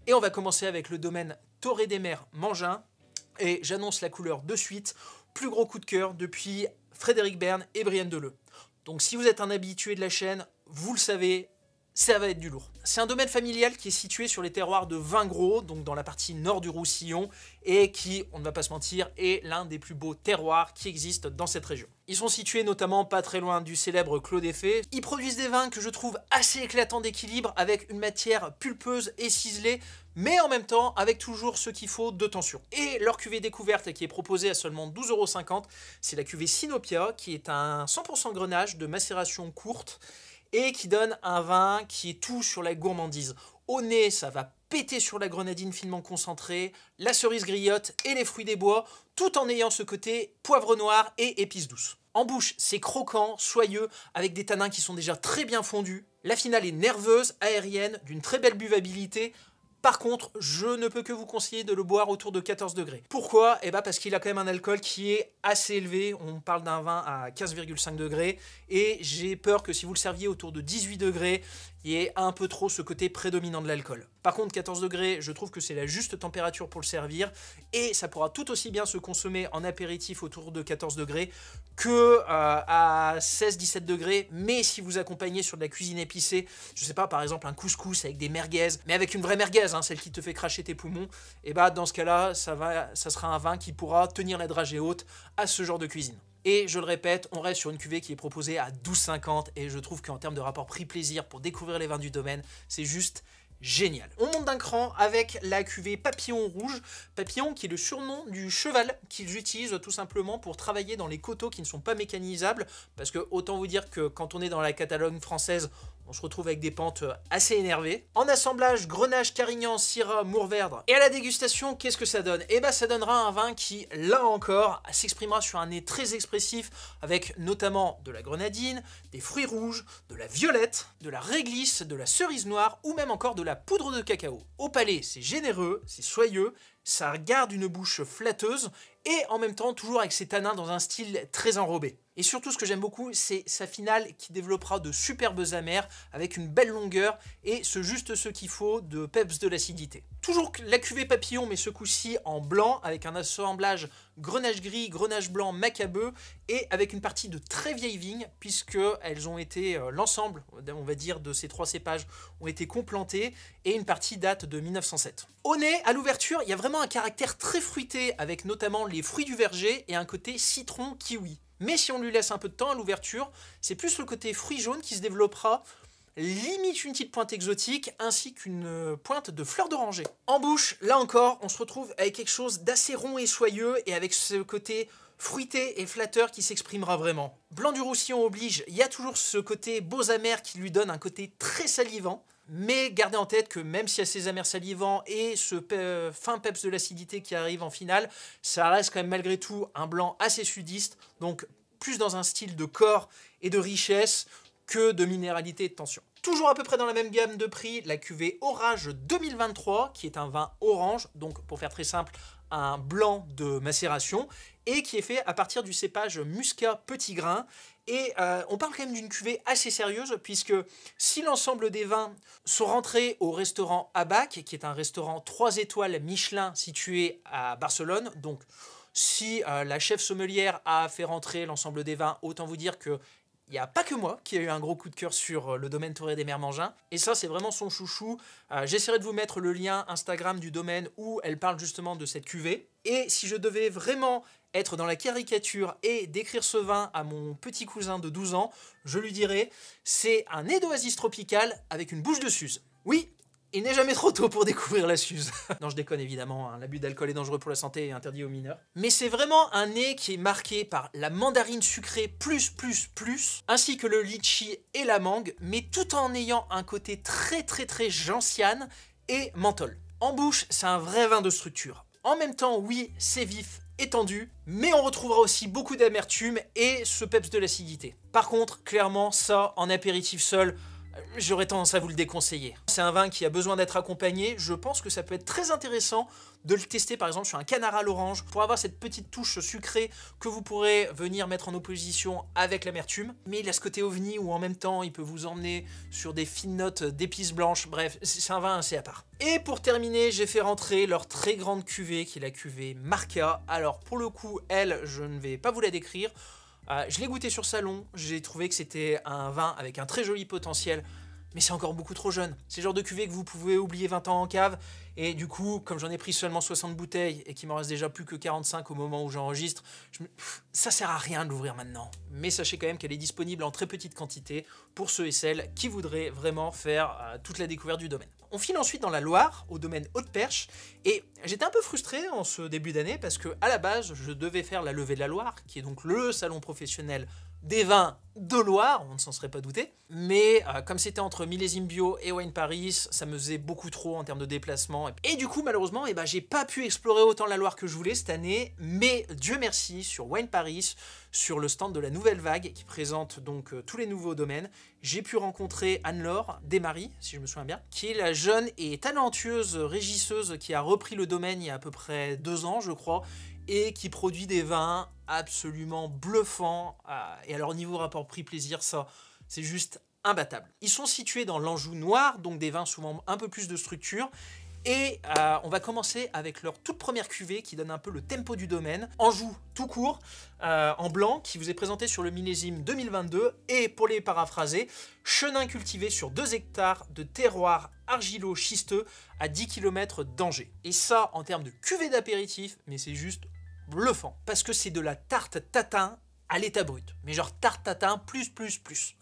Et on va commencer avec le domaine Torré des Mers Mangin. Et j'annonce la couleur de suite. Plus gros coup de cœur depuis Frédéric Bern et Brienne Deleu. Donc si vous êtes un habitué de la chaîne, vous le savez, ça va être du lourd. C'est un domaine familial qui est situé sur les terroirs de Vingros, donc dans la partie nord du Roussillon, et qui, on ne va pas se mentir, est l'un des plus beaux terroirs qui existent dans cette région. Ils sont situés notamment pas très loin du célèbre Clos des Fées. Ils produisent des vins que je trouve assez éclatants d'équilibre, avec une matière pulpeuse et ciselée, mais en même temps avec toujours ce qu'il faut de tension. Et leur cuvée découverte qui est proposée à seulement 12,50 €, c'est la cuvée Sinopia, qui est un 100% grenache de macération courte, et qui donne un vin qui est tout sur la gourmandise. Au nez, ça va péter sur la grenadine finement concentrée, la cerise griotte et les fruits des bois, tout en ayant ce côté poivre noir et épices douces. En bouche, c'est croquant, soyeux, avec des tanins qui sont déjà très bien fondus. La finale est nerveuse, aérienne, d'une très belle buvabilité. Par contre, je ne peux que vous conseiller de le boire autour de 14 degrés. Pourquoi? Eh bien parce qu'il a quand même un alcool qui est assez élevé. On parle d'un vin à 15,5 degrés. Et j'ai peur que si vous le serviez autour de 18 degrés, il y ait un peu trop ce côté prédominant de l'alcool. Par contre, 14 degrés, je trouve que c'est la juste température pour le servir. Et ça pourra tout aussi bien se consommer en apéritif autour de 14 degrés que à 16-17 degrés. Mais si vous accompagnez sur de la cuisine épicée, je sais pas, par exemple un couscous avec des merguez, mais avec une vraie merguez, hein, celle qui te fait cracher tes poumons, et bah dans ce cas-là, ça sera un vin qui pourra tenir la dragée haute à ce genre de cuisine. Et je le répète, on reste sur une cuvée qui est proposée à 12,50 € et je trouve qu'en termes de rapport prix-plaisir pour découvrir les vins du domaine, c'est juste génial. On monte d'un cran avec la cuvée Papillon Rouge. Papillon qui est le surnom du cheval qu'ils utilisent tout simplement pour travailler dans les coteaux qui ne sont pas mécanisables, parce que autant vous dire que quand on est dans la Catalogne française, on se retrouve avec des pentes assez énervées. En assemblage, Grenache, Carignan, Syrah, Mourvèdre. Et à la dégustation, qu'est-ce que ça donne? Eh bien, ça donnera un vin qui, là encore, s'exprimera sur un nez très expressif, avec notamment de la grenadine, des fruits rouges, de la violette, de la réglisse, de la cerise noire, ou même encore de la poudre de cacao. Au palais, c'est généreux, c'est soyeux, ça garde une bouche flatteuse, et en même temps, toujours avec ses tanins dans un style très enrobé. Et surtout, ce que j'aime beaucoup, c'est sa finale qui développera de superbes amers avec une belle longueur et ce qu'il faut de peps de l'acidité. Toujours la cuvée Papillon, mais ce coup-ci en blanc, avec un assemblage grenache gris, grenache blanc, macabeux, et avec une partie de très vieilles vignes, puisqu'elles ont été, l'ensemble, on va dire, de ces 3 cépages ont été complantés, et une partie date de 1907. Au nez, à l'ouverture, il y a vraiment un caractère très fruité, avec notamment les fruits du verger et un côté citron kiwi. Mais si on lui laisse un peu de temps à l'ouverture, c'est plus le côté fruit jaune qui se développera, limite une petite pointe exotique, ainsi qu'une pointe de fleur d'oranger. En bouche, là encore, on se retrouve avec quelque chose d'assez rond et soyeux, et avec ce côté fruité et flatteur qui s'exprimera vraiment. Blanc du Roussillon oblige, il y a toujours ce côté beaux amers qui lui donne un côté très salivant, mais gardez en tête que même s'il y a ces amers salivants et ce fin peps de l'acidité qui arrive en finale, ça reste quand même malgré tout un blanc assez sudiste, donc plus dans un style de corps et de richesse que de minéralité et de tension. Toujours à peu près dans la même gamme de prix, la cuvée Orage 2023, qui est un vin orange, donc pour faire très simple, un blanc de macération, et qui est fait à partir du cépage Muscat Petit Grain. Et on parle quand même d'une cuvée assez sérieuse, puisque si l'ensemble des vins sont rentrés au restaurant Abac, qui est un restaurant 3 étoiles Michelin situé à Barcelone, donc si la chef sommelière a fait rentrer l'ensemble des vins, autant vous dire que il n'y a pas que moi qui a eu un gros coup de cœur sur le domaine Torré des Mers Mangin. Et ça, c'est vraiment son chouchou. J'essaierai de vous mettre le lien Instagram du domaine où elle parle justement de cette cuvée. Et si je devais vraiment être dans la caricature et décrire ce vin à mon petit cousin de 12 ans, je lui dirais, c'est un nez d'oasis tropical avec une bouche de Suze. Oui, il n'est jamais trop tôt pour découvrir la Suze. Non, je déconne évidemment, hein, l'abus d'alcool est dangereux pour la santé et interdit aux mineurs. Mais c'est vraiment un nez qui est marqué par la mandarine sucrée plus, ainsi que le litchi et la mangue, mais tout en ayant un côté très gentiane et menthol. En bouche, c'est un vrai vin de structure. En même temps, oui, c'est vif et tendu, mais on retrouvera aussi beaucoup d'amertume et ce peps de l'acidité. Par contre, clairement, ça, en apéritif seul, j'aurais tendance à vous le déconseiller. C'est un vin qui a besoin d'être accompagné. Je pense que ça peut être très intéressant de le tester par exemple sur un canard à l'orange pour avoir cette petite touche sucrée que vous pourrez venir mettre en opposition avec l'amertume. Mais il a ce côté ovni où en même temps il peut vous emmener sur des fines notes d'épices blanches. Bref, c'est un vin assez à part. Et pour terminer, j'ai fait rentrer leur très grande cuvée qui est la cuvée Marca. Alors pour le coup, elle, je ne vais pas vous la décrire. Je l'ai goûté sur salon, j'ai trouvé que c'était un vin avec un très joli potentiel, mais c'est encore beaucoup trop jeune. C'est le genre de cuvée que vous pouvez oublier 20 ans en cave, et du coup, comme j'en ai pris seulement 60 bouteilles, et qu'il m'en reste déjà plus que 45 au moment où j'enregistre, ça sert à rien de l'ouvrir maintenant. Mais sachez quand même qu'elle est disponible en très petite quantité pour ceux et celles qui voudraient vraiment faire toute la découverte du domaine. On file ensuite dans la Loire, au domaine Haute-Perche, et j'étais un peu frustré en ce début d'année parce que à la base, je devais faire la levée de la Loire, qui est donc le salon professionnel des vins de Loire, on ne s'en serait pas douté, mais comme c'était entre millésime bio et Wine Paris, ça me faisait beaucoup trop en termes de déplacement, et du coup malheureusement, j'ai pas pu explorer autant la Loire que je voulais cette année, mais Dieu merci, sur Wine Paris, sur le stand de la Nouvelle Vague, qui présente donc tous les nouveaux domaines, j'ai pu rencontrer Anne-Laure Desmaris, si je me souviens bien, qui est la jeune et talentueuse régisseuse qui a repris le domaine il y a à peu près 2 ans, je crois, et qui produit des vins absolument bluffants. Et alors niveau rapport prix-plaisir, ça, c'est juste imbattable. Ils sont situés dans l'Anjou noir, donc des vins souvent un peu plus de structure. Et on va commencer avec leur toute première cuvée qui donne un peu le tempo du domaine. Anjou tout court, en blanc, qui vous est présenté sur le millésime 2022. Et pour les paraphraser, chenin cultivé sur 2 hectares de terroir argilo-schisteux à 10 km d'Angers. Et ça, en termes de cuvée d'apéritif, mais c'est juste bluffant. Parce que c'est de la tarte tatin à l'état brut, mais genre tarte tatin plus.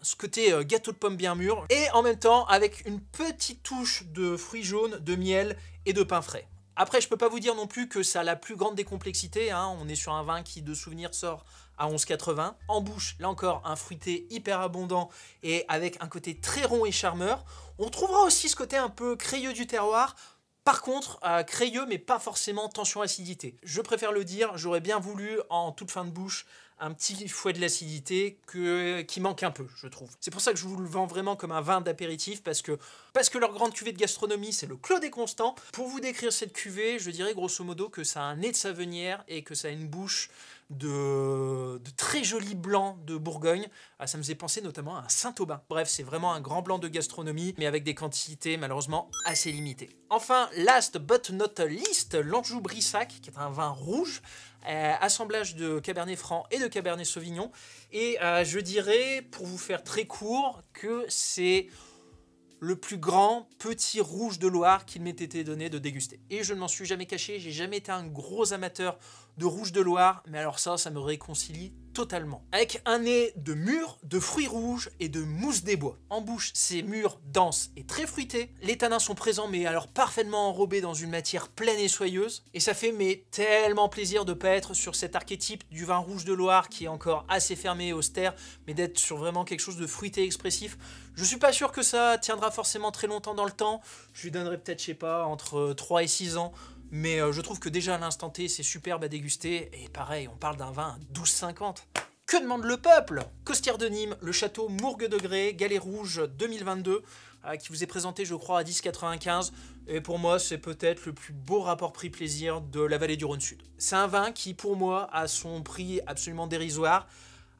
Ce côté gâteau de pommes bien mûr, et en même temps avec une petite touche de fruits jaunes, de miel et de pain frais. Après, je peux pas vous dire non plus que ça a la plus grande des complexités, hein. On est sur un vin qui, de souvenir, sort à 11,80. En bouche, là encore, un fruité hyper abondant et avec un côté très rond et charmeur. On trouvera aussi ce côté un peu crayeux du terroir. Par contre, crayeux, mais pas forcément tension-acidité. Je préfère le dire, j'aurais bien voulu, en toute fin de bouche, un petit fouet de l'acidité qui manque un peu, je trouve. C'est pour ça que je vous le vends vraiment comme un vin d'apéritif, parce que leur grande cuvée de gastronomie, c'est le Clos des Constants. Pour vous décrire cette cuvée, je dirais grosso modo que ça a un nez de savonnière et que ça a une bouche de très jolis blancs de Bourgogne. Ça me faisait penser notamment à un Saint-Aubin. Bref, c'est vraiment un grand blanc de gastronomie, mais avec des quantités malheureusement assez limitées. Enfin, last but not least, l'Anjou Brissac, qui est un vin rouge, assemblage de Cabernet Franc et de Cabernet Sauvignon. Et je dirais, pour vous faire très court, que c'est le plus grand petit rouge de Loire qu'il m'ait été donné de déguster. Et je ne m'en suis jamais caché, j'ai jamais été un gros amateur de rouge de Loire, mais alors ça me réconcilie totalement. Avec un nez de mûr, de fruits rouges et de mousse des bois. En bouche, c'est mûr, dense et très fruité. Les tanins sont présents, mais alors parfaitement enrobés dans une matière pleine et soyeuse. Et ça fait tellement plaisir de ne pas être sur cet archétype du vin rouge de Loire qui est encore assez fermé et austère, mais d'être sur vraiment quelque chose de fruité et expressif. Je suis pas sûr que ça tiendra forcément très longtemps dans le temps. Je lui donnerai peut-être, je sais pas, entre 3 et 6 ans. Mais je trouve que déjà à l'instant T, c'est superbe à déguster. Et pareil, on parle d'un vin à 12,50. Que demande le peuple? Costière de Nîmes, le château Mourgue de Grès, Galet Rouge 2022, qui vous est présenté, je crois, à 10,95. Et pour moi, c'est peut-être le plus beau rapport prix-plaisir de la vallée du Rhône Sud. C'est un vin qui, pour moi, a son prix absolument dérisoire,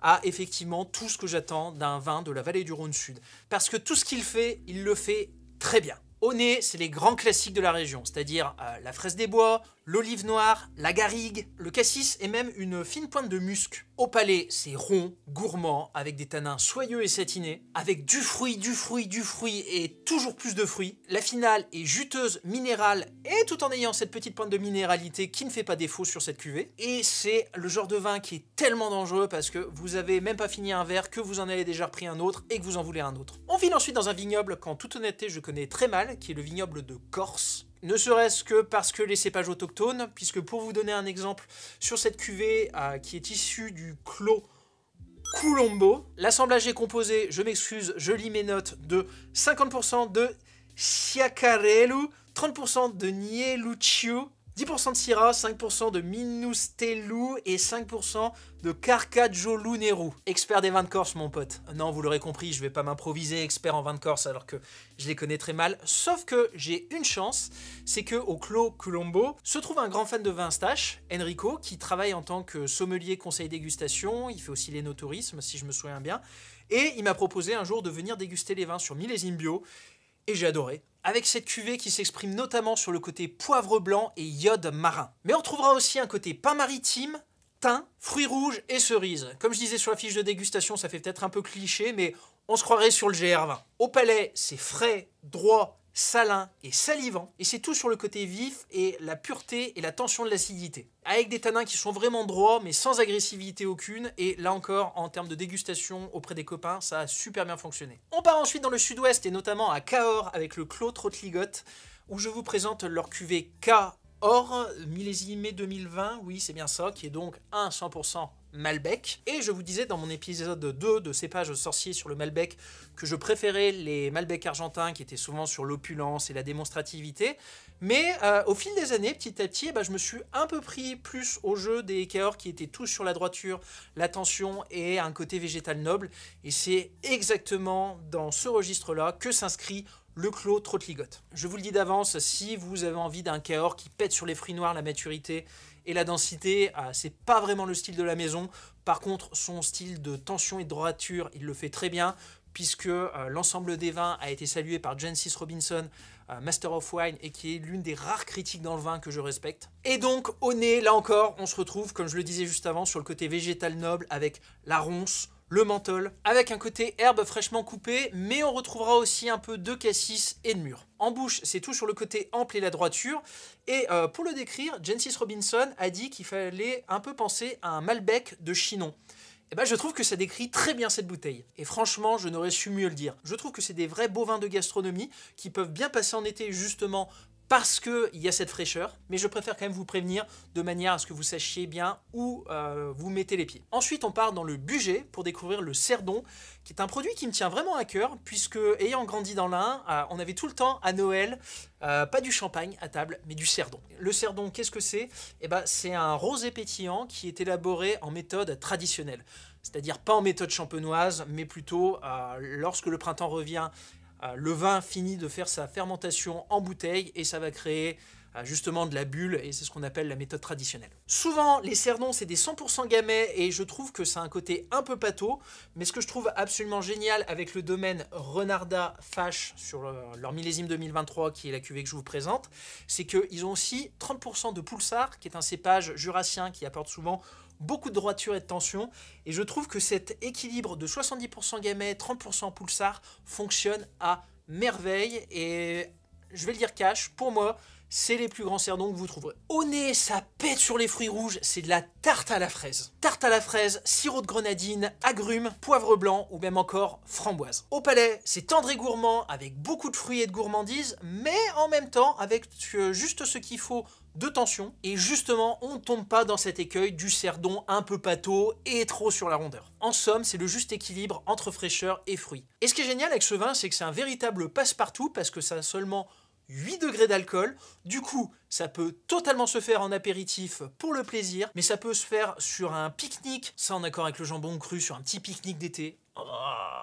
a effectivement tout ce que j'attends d'un vin de la vallée du Rhône Sud. Parce que tout ce qu'il fait, il le fait très bien. Au nez, c'est les grands classiques de la région, c'est-à-dire la fraise des bois, l'olive noire, la garrigue, le cassis et même une fine pointe de musc. Au palais, c'est rond, gourmand, avec des tanins soyeux et satinés, avec du fruit et toujours plus de fruits. La finale est juteuse, minérale et tout en ayant cette petite pointe de minéralité qui ne fait pas défaut sur cette cuvée. Et c'est le genre de vin qui est tellement dangereux parce que vous avez même pas fini un verre que vous en avez déjà repris un autre et que vous en voulez un autre. On file ensuite dans un vignoble qu'en toute honnêteté je connais très mal, qui est le vignoble de Corse. Ne serait-ce que parce que les cépages autochtones, puisque pour vous donner un exemple sur cette cuvée qui est issue du Clos Colombo, l'assemblage est composé, je m'excuse, je lis mes notes, de 50% de Chiacarello, 30% de Nieluccio 10% de Syrah, 5% de Minustelu et 5% de Carcajolo Nero. Expert des vins de Corse, mon pote. Non, vous l'aurez compris, je vais pas m'improviser expert en vins de Corse alors que je les connais très mal. Sauf que j'ai une chance, c'est que au Clos Colombo se trouve un grand fan de vin stache, Enrico, qui travaille en tant que sommelier conseil dégustation. Il fait aussi l'énotourisme, si je me souviens bien. Et il m'a proposé un jour de venir déguster les vins sur millésime bio. Et j'ai adoré. Avec cette cuvée qui s'exprime notamment sur le côté poivre blanc et iode marin. Mais on trouvera aussi un côté pain maritime, thym, fruits rouges et cerises. Comme je disais sur la fiche de dégustation, ça fait peut-être un peu cliché, mais on se croirait sur le GR20. Au palais, c'est frais, droit, salin et salivant. Et c'est tout sur le côté vif et la pureté et la tension de l'acidité. Avec des tanins qui sont vraiment droits, mais sans agressivité aucune. Et là encore, en termes de dégustation auprès des copains, ça a super bien fonctionné. On part ensuite dans le sud-ouest et notamment à Cahors avec le Clos Trotligot, où je vous présente leur cuvée Cahors, millésimé 2020, oui c'est bien ça, qui est donc un 100% Malbec. Et je vous disais dans mon épisode 2 de cépage sorcier sur le Malbec que je préférais les Malbec argentins qui étaient souvent sur l'opulence et la démonstrativité. Mais au fil des années, petit à petit, je me suis un peu pris plus au jeu des Cahors qui étaient tous sur la droiture, la tension et un côté végétal noble. Et c'est exactement dans ce registre-là que s'inscrit le Clos Trotligot. Je vous le dis d'avance, si vous avez envie d'un Cahors qui pète sur les fruits noirs, la maturité et la densité, c'est pas vraiment le style de la maison. Par contre, son style de tension et de droiture, il le fait très bien, puisque l'ensemble des vins a été salué par Jancis Robinson, Master of Wine, et qui est l'une des rares critiques dans le vin que je respecte. Et donc, au nez, là encore, on se retrouve, comme je le disais juste avant, sur le côté végétal noble, avec la ronce, le menthol, avec un côté herbe fraîchement coupée, mais on retrouvera aussi un peu de cassis et de mûr. En bouche, c'est tout sur le côté ample et la droiture. Et pour le décrire, Jancis Robinson a dit qu'il fallait un peu penser à un Malbec de Chinon. Et je trouve que ça décrit très bien cette bouteille. Et franchement, je n'aurais su mieux le dire. Je trouve que c'est des vrais beaux vins de gastronomie qui peuvent bien passer en été justement parce qu'il y a cette fraîcheur, mais je préfère quand même vous prévenir de manière à ce que vous sachiez bien où vous mettez les pieds. Ensuite, on part dans le Bugey pour découvrir le Cerdon, qui est un produit qui me tient vraiment à cœur, puisque ayant grandi dans l'Ain, on avait tout le temps à Noël, pas du champagne à table, mais du Cerdon. Le Cerdon, qu'est-ce que c'est? C'est un rosé pétillant qui est élaboré en méthode traditionnelle, c'est-à-dire pas en méthode champenoise, mais plutôt lorsque le printemps revient, le vin finit de faire sa fermentation en bouteille et ça va créer justement de la bulle et c'est ce qu'on appelle la méthode traditionnelle. Souvent, les Cerdons, c'est des 100% gamay et je trouve que ça a un côté un peu pâteau, mais ce que je trouve absolument génial avec le domaine Renarda Fache sur leur millésime 2023, qui est la cuvée que je vous présente, c'est qu'ils ont aussi 30% de Poulsard, qui est un cépage jurassien qui apporte souvent beaucoup de droiture et de tension, et je trouve que cet équilibre de 70% gamay, 30% Poulsard fonctionne à merveille, et je vais le dire cash, pour moi, c'est les plus grands Cerdons que vous trouverez. Au nez, ça pète sur les fruits rouges, c'est de la tarte à la fraise. Tarte à la fraise, sirop de grenadine, agrumes, poivre blanc ou même encore framboise. Au palais, c'est tendre et gourmand avec beaucoup de fruits et de gourmandise, mais en même temps avec juste ce qu'il faut de tension. Et justement, on ne tombe pas dans cet écueil du Cerdon un peu pâteau et trop sur la rondeur. En somme, c'est le juste équilibre entre fraîcheur et fruits. Et ce qui est génial avec ce vin, c'est que c'est un véritable passe-partout parce que ça a seulement 8 degrés d'alcool, du coup ça peut totalement se faire en apéritif pour le plaisir, mais ça peut se faire sur un pique-nique, ça en accord avec le jambon cru, sur un petit pique-nique d'été,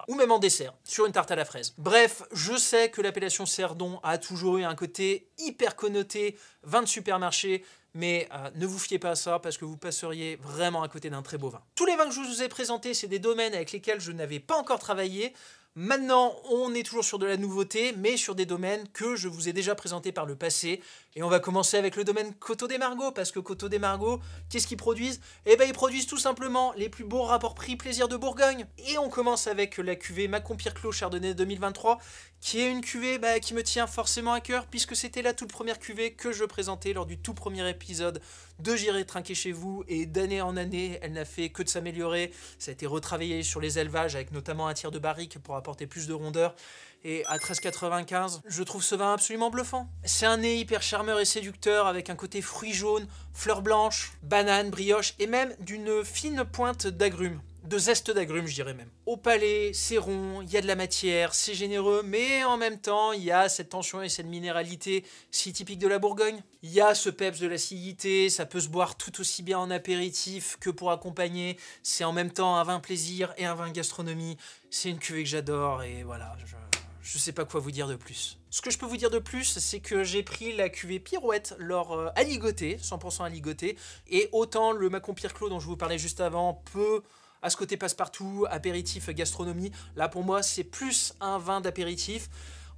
ou même en dessert, sur une tarte à la fraise. Bref, je sais que l'appellation Cerdon a toujours eu un côté hyper connoté, vin de supermarché, mais ne vous fiez pas à ça parce que vous passeriez vraiment à côté d'un très beau vin. Tous les vins que je vous ai présentés, c'est des domaines avec lesquels je n'avais pas encore travaillé. Maintenant, on est toujours sur de la nouveauté, mais sur des domaines que je vous ai déjà présentés par le passé. Et on va commencer avec le domaine Coteaux des Margots, parce que Coteaux des Margots, qu'est-ce qu'ils produisent? Ils produisent tout simplement les plus beaux rapports prix-plaisir de Bourgogne. Et on commence avec la cuvée Macon-Pire Clos Chardonnay 2023, qui est une cuvée qui me tient forcément à cœur, puisque c'était la toute première cuvée que je présentais lors du tout premier épisode de J'irai trinquer chez vous, et d'année en année, elle n'a fait que de s'améliorer. Ça a été retravaillé sur les élevages, avec notamment un tir de barrique pour apporter plus de rondeur. Et à 13,95, je trouve ce vin absolument bluffant. C'est un nez hyper charmeur et séducteur, avec un côté fruits jaunes, fleurs blanches, bananes, brioche, et même d'une fine pointe d'agrumes. de zeste d'agrumes, je dirais même. Au palais, c'est rond, il y a de la matière, c'est généreux, mais en même temps, il y a cette tension et cette minéralité si typique de la Bourgogne. Il y a ce peps de l'acidité, ça peut se boire tout aussi bien en apéritif que pour accompagner. C'est en même temps un vin plaisir et un vin gastronomie. C'est une cuvée que j'adore et voilà, je sais pas quoi vous dire de plus. Ce que je peux vous dire de plus, c'est que j'ai pris la cuvée Pirouette, leur aligoté, 100% aligoté, et autant le Mâcon Pire Clos dont je vous parlais juste avant peut à ce côté passe-partout, apéritif, gastronomie. Là, pour moi, c'est plus un vin d'apéritif.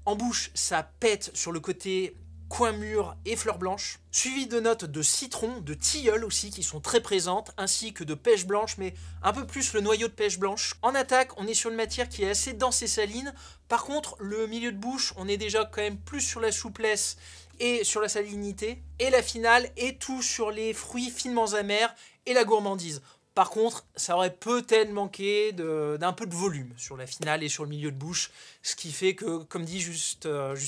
En bouche, ça pète sur le côté coin mûr et fleurs blanches, suivi de notes de citron, de tilleul aussi, qui sont très présentes, ainsi que de pêche blanche, mais un peu plus le noyau de pêche blanche. En attaque, on est sur une matière qui est assez dense et saline. Par contre, le milieu de bouche, on est déjà quand même plus sur la souplesse et sur la salinité. Et la finale est tout sur les fruits finement amers et la gourmandise. Par contre, ça aurait peut-être manqué d'un peu de volume sur la finale et sur le milieu de bouche, ce qui fait que, comme dit juste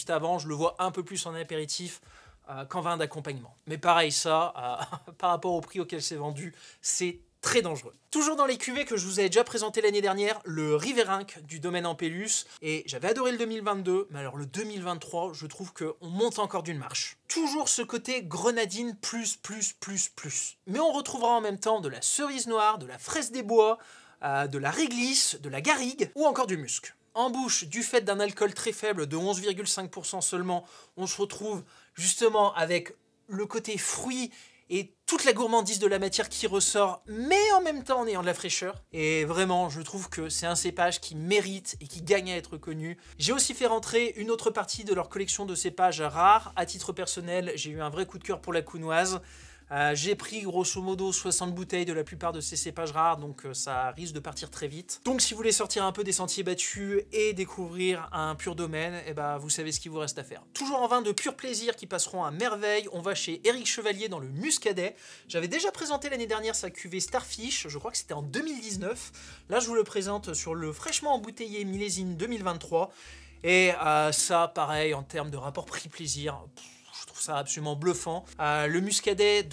avant, je le vois un peu plus en apéritif qu'en vin d'accompagnement. Mais pareil, ça, par rapport au prix auquel c'est vendu, c'est très dangereux. Toujours dans les cuvées que je vous avais déjà présenté l'année dernière, le Riverinck du domaine Ampélus, et j'avais adoré le 2022, mais alors le 2023, je trouve qu'on monte encore d'une marche. Toujours ce côté grenadine plus. Mais on retrouvera en même temps de la cerise noire, de la fraise des bois, de la réglisse, de la garrigue, ou encore du musc. En bouche, du fait d'un alcool très faible de 11,5% seulement, on se retrouve justement avec le côté fruit et toute la gourmandise de la matière qui ressort, mais en même temps en ayant de la fraîcheur. Et vraiment, je trouve que c'est un cépage qui mérite et qui gagne à être connu. J'ai aussi fait rentrer une autre partie de leur collection de cépages rares. À titre personnel, j'ai eu un vrai coup de cœur pour la counoise. J'ai pris grosso modo 60 bouteilles de la plupart de ces cépages rares, donc ça risque de partir très vite. Donc si vous voulez sortir un peu des sentiers battus et découvrir un pur domaine, eh ben, vous savez ce qu'il vous reste à faire. Toujours en vin de pur plaisir qui passeront à merveille, on va chez Éric Chevalier dans le Muscadet. J'avais déjà présenté l'année dernière sa cuvée Starfish, je crois que c'était en 2019. Là je vous le présente sur le fraîchement embouteillé millésime 2023. Et ça, pareil, en termes de rapport prix-plaisir, je trouve ça absolument bluffant. Le Muscadet,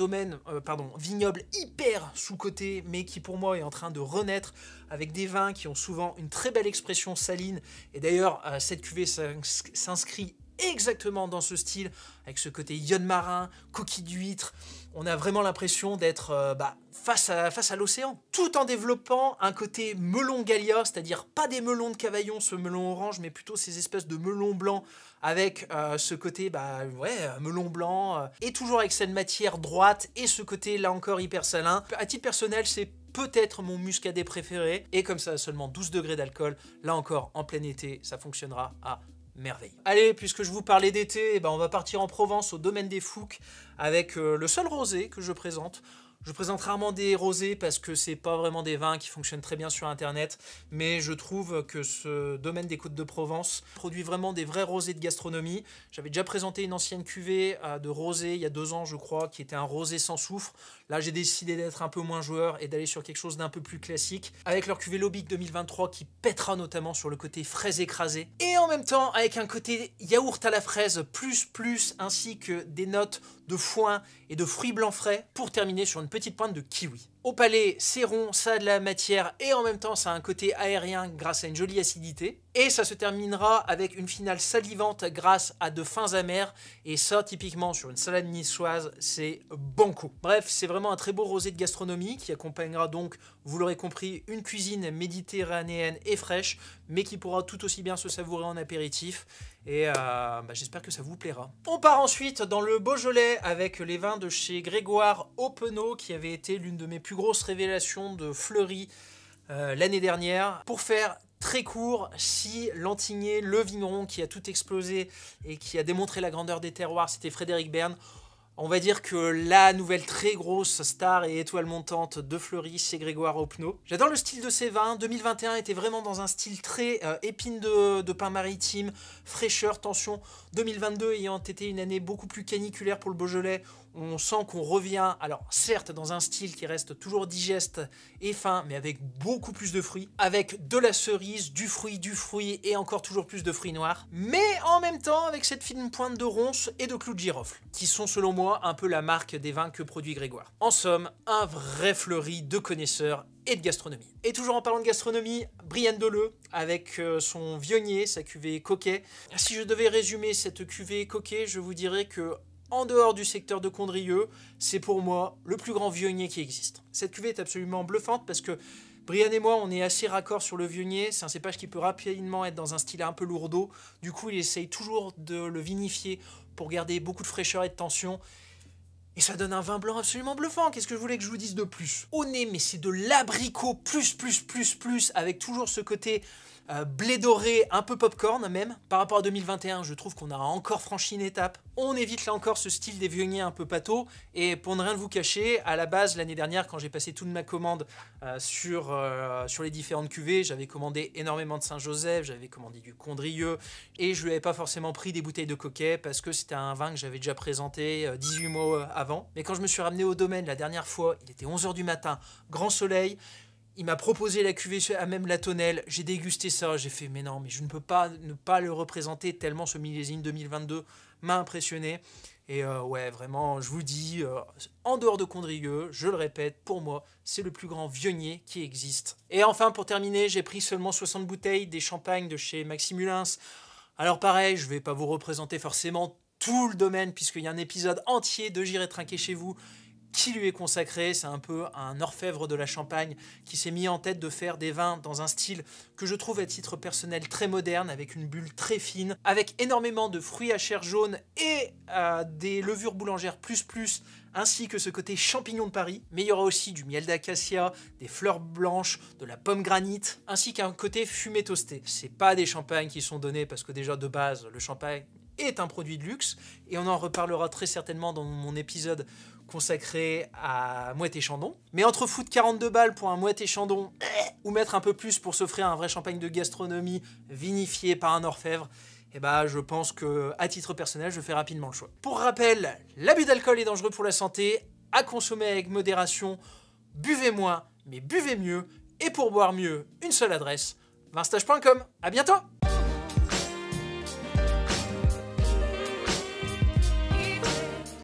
vignoble hyper sous-coté, mais qui pour moi est en train de renaître avec des vins qui ont souvent une très belle expression saline. Et d'ailleurs, cette cuvée s'inscrit exactement dans ce style, avec ce côté iode marin, coquille d'huître. On a vraiment l'impression d'être face à l'océan, tout en développant un côté melon Gallia, c'est-à-dire pas des melons de Cavaillon, ce melon orange, mais plutôt ces espèces de melons blancs avec ce côté melon blanc, et toujours avec cette matière droite et ce côté là encore hyper salin. À titre personnel, c'est peut-être mon muscadet préféré, et comme ça a seulement 12 degrés d'alcool, là encore en plein été, ça fonctionnera à merveille. Allez, puisque je vous parlais d'été, on va partir en Provence, au domaine des Fouques, avec le seul rosé que je présente. Je présente rarement des rosés parce que c'est pas vraiment des vins qui fonctionnent très bien sur internet, mais je trouve que ce domaine des Côtes de Provence produit vraiment des vrais rosés de gastronomie. J'avais déjà présenté une ancienne cuvée de rosé il y a 2 ans je crois, qui était un rosé sans soufre. Là j'ai décidé d'être un peu moins joueur et d'aller sur quelque chose d'un peu plus classique, avec leur cuvée Lobic 2023 qui pètera notamment sur le côté fraise écrasée, et en même temps avec un côté yaourt à la fraise plus, ainsi que des notes de foin et de fruits blancs frais, pour terminer sur une petite pointe de kiwi. Au palais, c'est rond, ça a de la matière et en même temps ça a un côté aérien grâce à une jolie acidité. Et ça se terminera avec une finale salivante grâce à de fins amers, et ça typiquement sur une salade niçoise, c'est banco. Bref, c'est vraiment un très beau rosé de gastronomie qui accompagnera donc, vous l'aurez compris, une cuisine méditerranéenne et fraîche, mais qui pourra tout aussi bien se savourer en apéritif. Et j'espère que ça vous plaira. On part ensuite dans le Beaujolais avec les vins de chez Grégoire Oppenaud, qui avait été l'une de mes plus grosses révélations de Fleury l'année dernière. Pour faire très court, si Lantigné, le vigneron qui a tout explosé et qui a démontré la grandeur des terroirs, c'était Frédéric Bern, on va dire que la nouvelle très grosse star et étoile montante de Fleury, c'est Grégoire Oppenaud. J'adore le style de ses vins. 2021 était vraiment dans un style très épine de pain maritime, fraîcheur, tension. 2022 ayant été une année beaucoup plus caniculaire pour le Beaujolais, on sent qu'on revient, alors certes dans un style qui reste toujours digeste et fin, mais avec beaucoup plus de fruits, avec de la cerise, du fruit et encore toujours plus de fruits noirs, mais en même temps avec cette fine pointe de ronces et de clous de girofle, qui sont selon moi un peu la marque des vins que produit Grégoire. En somme, un vrai Fleury de connaisseurs et de gastronomie. Et toujours en parlant de gastronomie, Brienne Deleu avec son Vionnier, sa cuvée Coquet. Si je devais résumer cette cuvée Coquet, je vous dirais que en dehors du secteur de Condrieu, c'est pour moi le plus grand Vionnier qui existe. Cette cuvée est absolument bluffante parce que Brian et moi, on est assez raccord sur le Vionnier. C'est un cépage qui peut rapidement être dans un style un peu lourdeau. Du coup, il essaye toujours de le vinifier pour garder beaucoup de fraîcheur et de tension. Et ça donne un vin blanc absolument bluffant. Qu'est-ce que je voulais que je vous dise de plus? Au nez, mais c'est de l'abricot plus, avec toujours ce côté blé doré, un peu popcorn même. Par rapport à 2021, je trouve qu'on a encore franchi une étape. On évite là encore ce style des Vionniers un peu pâteau. Et pour ne rien vous cacher, à la base, l'année dernière, quand j'ai passé toute ma commande sur les différentes cuvées, j'avais commandé énormément de Saint-Joseph, j'avais commandé du Condrieu, et je lui avais pas forcément pris des bouteilles de Coquet parce que c'était un vin que j'avais déjà présenté 18 mois avant. Mais quand je me suis ramené au domaine la dernière fois, il était 11 h du matin, grand soleil. Il m'a proposé la cuvée à même la tonnelle, j'ai dégusté ça, j'ai fait mais non, mais je ne peux pas ne pas le représenter tellement ce millésime 2022 m'a impressionné. Et ouais, vraiment, je vous dis, en dehors de Condrieu, je le répète, pour moi, c'est le plus grand Vionnier qui existe. Et enfin, pour terminer, j'ai pris seulement 60 bouteilles des champagnes de chez Maximulins. Alors pareil, je ne vais pas vous représenter forcément tout le domaine, puisqu'il y a un épisode entier de J'irai trinquer chez vous qui lui est consacré. C'est un peu un orfèvre de la Champagne qui s'est mis en tête de faire des vins dans un style que je trouve à titre personnel très moderne, avec une bulle très fine, avec énormément de fruits à chair jaune et des levures boulangères plus, ainsi que ce côté champignon de Paris. Mais il y aura aussi du miel d'acacia, des fleurs blanches, de la pomme granite, ainsi qu'un côté fumé toasté. C'est pas des champagnes qui sont donnés parce que déjà de base, le champagne est un produit de luxe, et on en reparlera très certainement dans mon épisode consacré à Moët et Chandon. Mais entre foutre 42 balles pour un Moët et Chandon ou mettre un peu plus pour s'offrir un vrai champagne de gastronomie vinifié par un orfèvre, eh ben, je pense que, à titre personnel, je fais rapidement le choix. Pour rappel, l'abus d'alcool est dangereux pour la santé, à consommer avec modération, buvez moins, mais buvez mieux, et pour boire mieux, une seule adresse, vinstage.com. À bientôt!